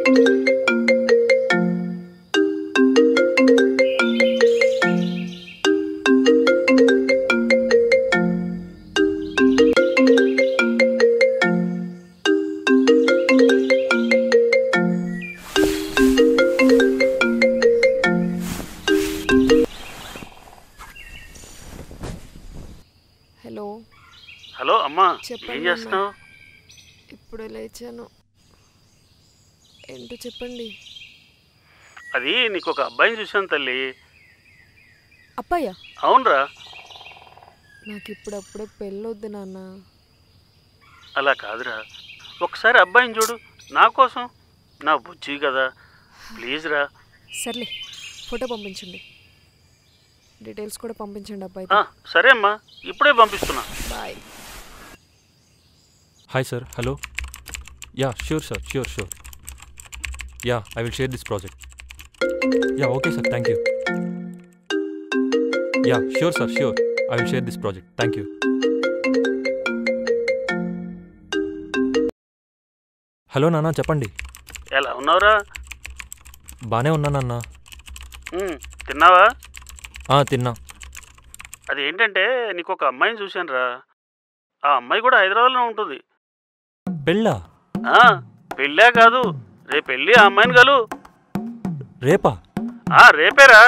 Hello అమ్మా, ఏం చేస్తున్నావు? ఇప్పుడే లేచాను. ఏంటో చెప్పండి. అది నీకు ఒక అబ్బాయిని చూశాను తల్లి. అబ్బాయా? అవునరా. నాకు ఇప్పుడప్పుడే పెళ్ళొద్దు నాన్న. అలా కాదురా, ఒకసారి అబ్బాయిని చూడు నా కోసం. నా బుజ్జి కదా, ప్లీజ్ రా. సర్లే, ఫోటో పంపించండి, డీటెయిల్స్ కూడా పంపించండి అబ్బాయి. సరే అమ్మా, ఇప్పుడే పంపిస్తున్నా. Bye. Hi sir, hello. Yeah, sure sir, sure. Yeah, I will share this project. Yeah, okay sir, thank you. Yeah, sure sir, sure. I will share this project. Thank you. Hello నాన్న, చెప్పండి. ఎలా ఉన్నావురా? బాగానే ఉన్నానన్న. తిన్నావా? తిన్నా. అది ఏంటంటే నీకు ఒక అమ్మాయిని చూశాను రా. ఆ అమ్మాయి కూడా హైదరాబాద్లో ఉంటుంది. పెళ్ళా? పెళ్ళే కాదు, రేపు పెళ్ళి ఆ అమ్మాయిని కలు. రేపా? రేపేరా.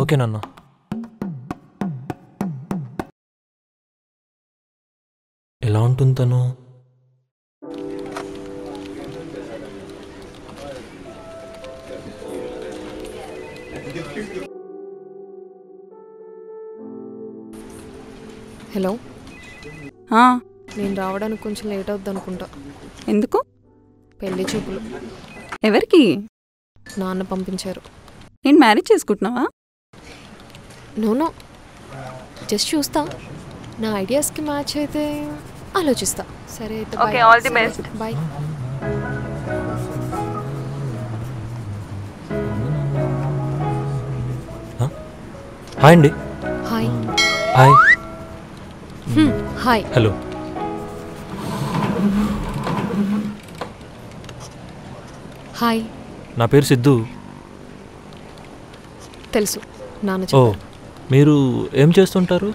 ఓకే నాన్న. ఎలా ఉంటుంది తను? హలో. నేను రావడానికి కొంచెం లేట్ అవుద్ది అనుకుంటా. ఎందుకు? పెళ్లి చూపులు. ఎవరికి? నాన్న పంపించారు. నేను మ్యారేజ్ చేసుకుంటున్నావా? నో, జస్ట్ చూస్తా. నా ఐడియాస్కి మ్యాచ్ అయితే ఆలోచిస్తా. సరే అయితే okay, all the best. Bye. Hi అండి. Hi. Hi. Hi. Hello. Hi. నా పేరు సిద్ధు. తెలుసు, నాన్న చెప్పారు. మీరు ఏం చేస్తుంటారు?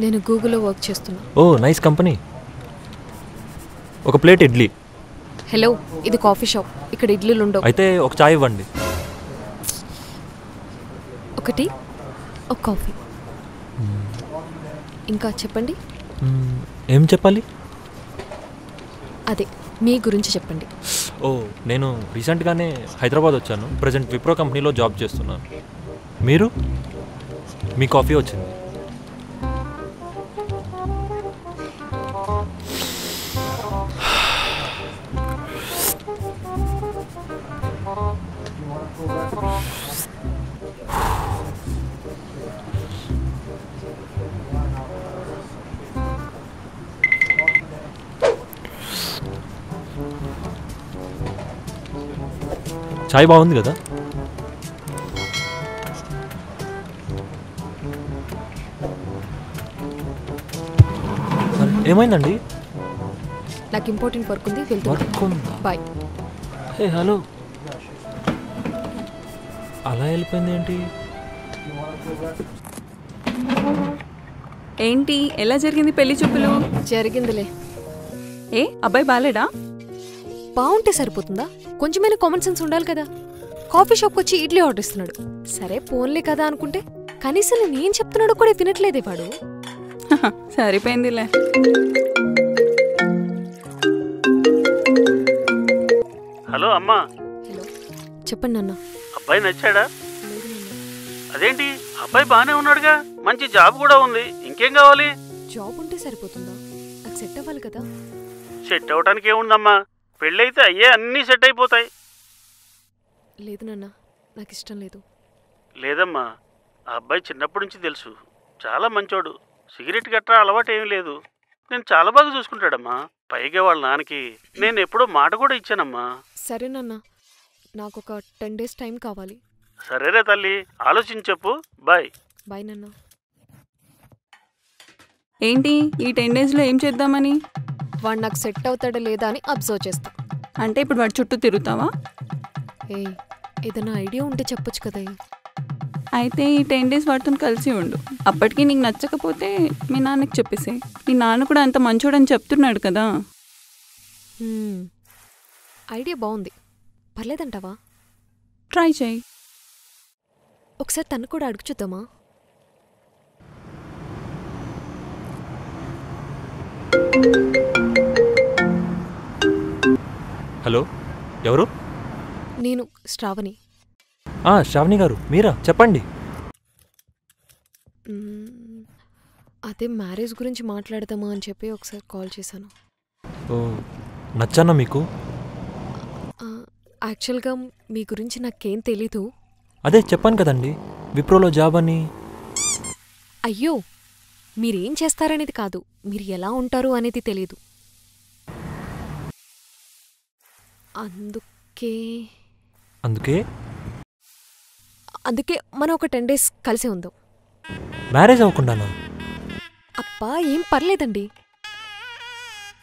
నేను గూగుల్లో వర్క్ చేస్తున్నా. Nice company. ఒక ప్లేట్ ఇడ్లీ. హలో, ఇది కాఫీ షాప్, ఇక్కడ ఇడ్లీలు ఉండవు. అయితే ఒక చాయ్ ఇవ్వండి. ఒకటి, ఒక కాఫీ. ఇంకా చెప్పండి. ఏం చెప్పాలి? అదే మీ గురించి చెప్పండి. నేను రీసెంట్గానే హైదరాబాద్ వచ్చాను. ప్రజెంట్ విప్రో కంపెనీలో జాబ్ చేస్తున్నాను. మీరు? మీ కాఫీ వచ్చింది. చాయ్ బాగుంది కదా? ఏమైందండి? నాకు ఇంపార్టెంట్ వర్క్ ఉంది, వెళ్తున్నా. బాయ్. హలో. అలా వెళ్ళిపోయింది ఏంటి? ఏంటి, ఎలా జరిగింది పెళ్లి చూపులు? జరిగిందిలే. అబ్బాయి బాలేడా? బాగుంటే సరిపోతుందా? కొంచెమైనా కామన్ సెన్స్ ఉండాలి కదా. కాఫీ షాప్కి వచ్చి ఇడ్లీ ఆర్డర్ ఇస్తున్నాడు. సరే పోన్లే కదా అనుకుంటే కనీసం నేను చెప్తున్నాడు కూడా వినట్లేదే వాడు. సరిపోయిందిలే. హలో అమ్మా. హలో, చెప్పండి నాన్న. అబ్బాయి నచ్చాడా? అదేంటి, అబ్బాయి బానే ఉన్నాడుగా, మంచి జాబ్ కూడా ఉంది, ఇంకేం కావాలి? జాబ్ ఉంటే సరిపోతుందా? నాకు సెట్ అవ్వాలి కదా. సెట్ అవడానికి ఏముందమ్మా, పెళ్ళైతే అయ్యే అన్నీ సెట్ అయిపోతాయి. లేదు నాన్న, నాకు ఇష్టం లేదు. లేదమ్మా, ఆ అబ్బాయి చిన్నప్పటి నుంచి తెలుసు, చాలా మంచోడు. సిగరెట్ గట్రా అలవాటు ఏమీ లేదు. నేను చాలా బాగా చూసుకుంటాడమ్మా. పైగా వాళ్ళ నాన్నకి నేను ఎప్పుడో మాట కూడా ఇచ్చానమ్మా. సరే నాన్న, నాకు ఒక 10 days టైం కావాలి. సరేరే తల్లి, ఆలోచించి చెప్పు. బాయ్. బాయ్ నాన్న. ఏంటి ఈ 10 daysలో ఏం చేద్దామని? వాడు నాకు సెట్ అవుతాడా లేదా అని అబ్జర్వ్ చేస్తా. అంటే ఇప్పుడు వాడి చుట్టూ తిరుగుతావా? ఏ ఏదైనా ఐడియా ఉంటే చెప్పొచ్చు కదా. అయితే ఈ 10 days వాడితో కలిసి ఉండు. అప్పటికి నీకు నచ్చకపోతే మీ నాన్నకి చెప్పేసే. మీ నాన్న కూడా అంత మంచోడని చెప్తున్నాడు కదా. ఐడియా బాగుంది, పర్లేదంటావా? ట్రై చేయి. ఒకసారి తను కూడా అడుగు చూద్దామా? హలో, ఎవరు? నేను శ్రావణి. శ్రావణి గారు మీరా? చెప్పండి. అదే మ్యారేజ్ గురించి మాట్లాడదామా అని చెప్పి ఒకసారి కాల్ చేశాను. ఓ, నచ్చానా మీకు? యాక్చువల్గా మీ గురించి నాకేం తెలీదు. అదే చెప్పాను కదండి, విప్రోలో జాబ్ అని. అయ్యో, మీరేం చేస్తారనేది కాదు, మీరు ఎలా ఉంటారు అనేది తెలీదు. అందుకే మనం ఒక 10 days కలిసి ఉందాం. మ్యారేజ్ అవ్వకుండానా? అబ్బా ఏం పర్లేదండి,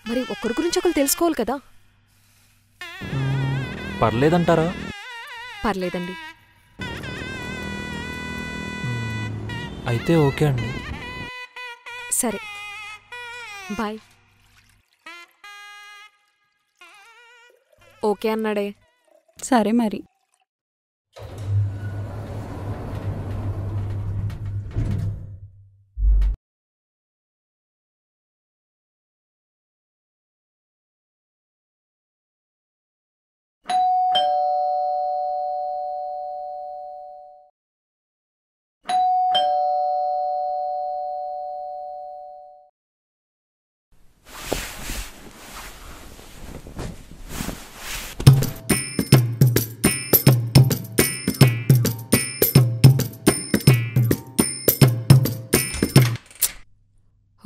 మరి ఒకరి గురించి ఒకరు తెలుసుకోవాలి కదా. పర్లేదంటారా? పర్లేదండి. అయితే ఓకే అండి. సరే, బాయ్. ఓకే అన్నాడే. సరే మరి.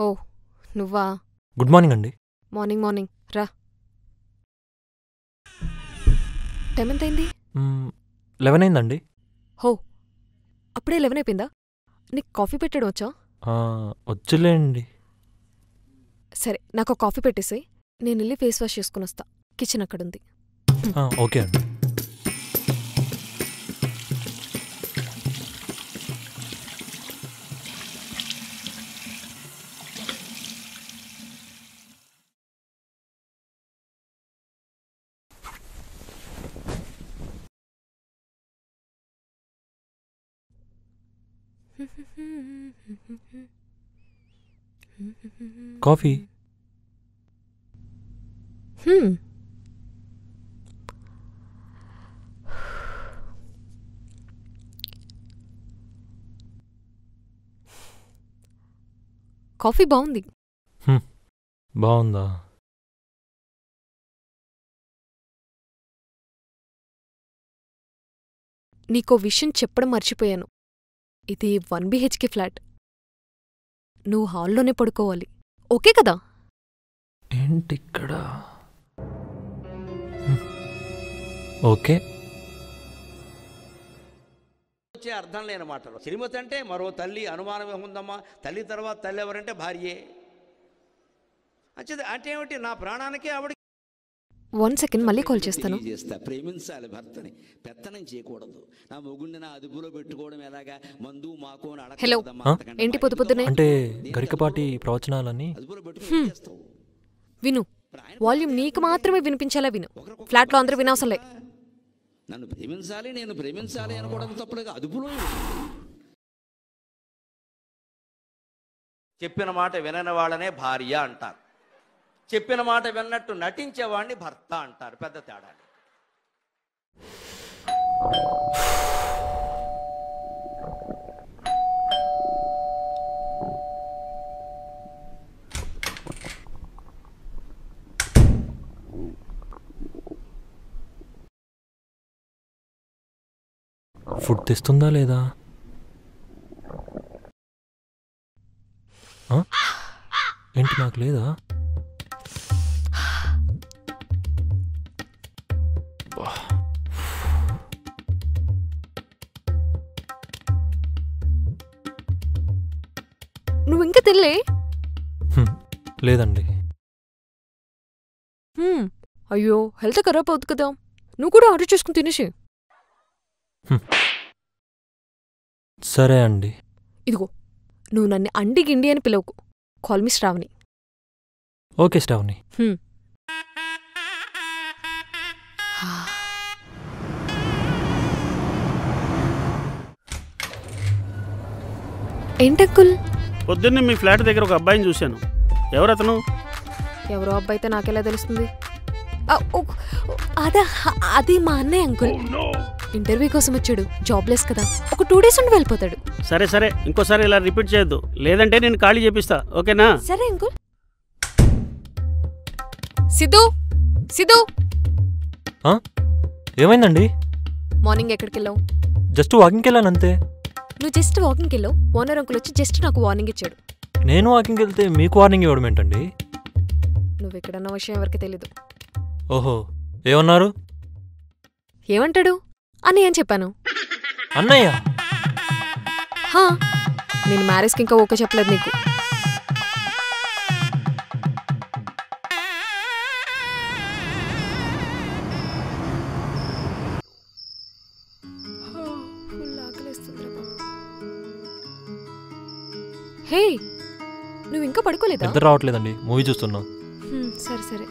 ఓ నువ్వా? గుడ్ మార్నింగ్ అండి. మార్నింగ్ మార్నింగ్ రా. టైం ఎంత అయింది? 11 అయిందండి. హో, అప్పుడే 11 అయిపోయిందా? నీకు కాఫీ పెట్టడం వచ్చా? వచ్చులేండి. సరే, నాకు కాఫీ పెట్టేసి నేను వెళ్ళి ఫేస్ వాష్ చేసుకుని వస్తా. కిచెన్ అక్కడుంది. ఓకే అండి. కాఫీ. కాఫీ బాగుంది. బాగుందా? నీకో విషయం చెప్పడం మర్చిపోయాను. ఇది 1 BHK ఫ్లాట్. నువ్వు హాల్లోనే పడుకోవాలి, ఓకే కదా? ఏంటిక్కడ? ఓకే. వచ్చే అర్థం లేని మాటలు. శ్రీమతి అంటే మరో తల్లి, అనుమానమే ఉందమ్మా. తల్లి తర్వాత తల్లి ఎవరంటే భార్యే. అంటే ఏమిటి, నా ప్రాణానికి ఆవిడ. 1 సెకండ్, మళ్ళీ కాల్ చేస్తాను. ప్రేమించాలి భర్తని, పెత్తనం చేయకూడదు. నా మొగుడిని నా అదుపులో పెట్టుకోవడం ఎలాగా? మందు మాకు. హలో, ఏంటి పొద్దు పొద్దునే? అంటే గరికపాటి ప్రవచనాలని. విను, వాల్యూమ్ నీకు మాత్రమే వినిపించేలా విను. ఫ్లాట్లో అందరూ వినవసంలే. నన్ను ప్రేమించాలి, నేను ప్రేమించాలి అనుకోవడం తప్పుడుగా అదుపులో. చెప్పిన మాట వినని వాళ్ళనే భార్య అంటారు. చెప్పిన మాట విన్నట్టు నటించేవాడిని భర్త అంటారు. పెద్ద తేడా. ఫుడ్ తెస్తుందా లేదా? ఏంటి, నాకు లేదా? నువ్వు ఇంకా తినలే? లేదండి. అయ్యో హెల్త్ ఖరాబ్ అవుతుంది కదా, నువ్వు కూడా ఆర్డర్ చేసుకుని తినేసి. సరే అండి. ఇదిగో నువ్వు నన్ను అండి గిండి అని పిలవకు. Call me Shravani. Okay Shravani. ఏంటంకుల్? పొద్దున్నే మీ ఫ్లాట్ దగ్గర ఒక అబ్బాయిని చూశాను. ఎవరతను? ఎవరో అబ్బాయి అయితే నాకెలా తెలుస్తుంది? అదా, అది మా అన్నయ్య అంకుల్. ఇంటర్వ్యూ కోసం వచ్చాడు, జాబ్లెస్ కదా, ఒక 2 days ఉండి వెళ్ళిపోతాడు. సరే సరే, ఇంకోసారి ఇలా రిపీట్ చేయొద్దు, లేదంటే నేను ఖాళీ చేపిస్తా, ఓకేనా? సరే అంకుల్. సిద్ధు, సిద్ధు, ఏమైందండి? మార్నింగ్ ఎక్కడికి వెళ్ళావు? జస్ట్ వాకింగ్కి వెళ్ళాను అంతే. నువ్వు జస్ట్ వాకింగ్కి వెళ్ళావు, ఓనర్ అంకుల్ వచ్చి జస్ట్ నాకు వార్నింగ్ ఇచ్చాడు. నేను వాకింగ్కి వెళ్తే మీకు వార్నింగ్ ఇవ్వడం ఏంటండి? నువ్వు ఇక్కడన్న విషయం ఎవరికి తెలీదు. ఓహో, ఏమన్నారు? ఏమంటాడు అని ఏం చెప్పాను? అన్నయ్య? నేను మ్యారేజ్కి ఇంకా ఓకే చెప్పలేదు నీకు. హే, నువ్వు ఇంకా పడుకోలేదా? నిద్ర రావట్లేదండి, మూవీ చూస్తున్నా. సరే సరే.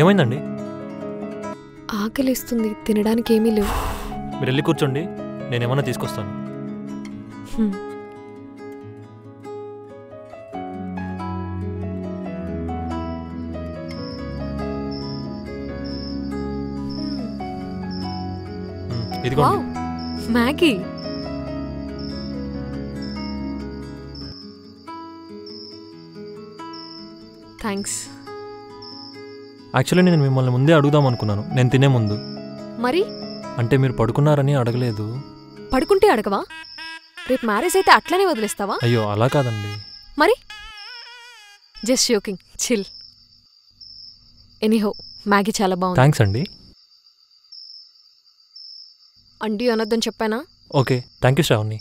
ఏమైందండి? ఆకలిస్తుంది, తినడానికి ఏమీ లేవు. మీరు వెళ్ళి కూర్చోండి, నేనేమన్నా తీసుకొస్తాను. ఇదిగోండి. మ్యాగీ. థ్యాంక్స్. యాక్చువల్లీ నేను మిమ్మల్ని ముందే అడుగుదాం అనుకున్నాను, నేను తినే ముందు. మరి? అంటే మీరు పడుకున్నారని అడగలేదు. పడుకుంటే అడగవా? రేపు మ్యారేజ్ అయితే అట్లనే వదిలేస్తావా? అయ్యో అలా కాదండి. మరి? Just joking, chill. Anyhow, Maggi చాలా బాగుంది. థ్యాంక్స్ అండి. అండి అనొద్దని చెప్పానా? Okay, thank you Shravani.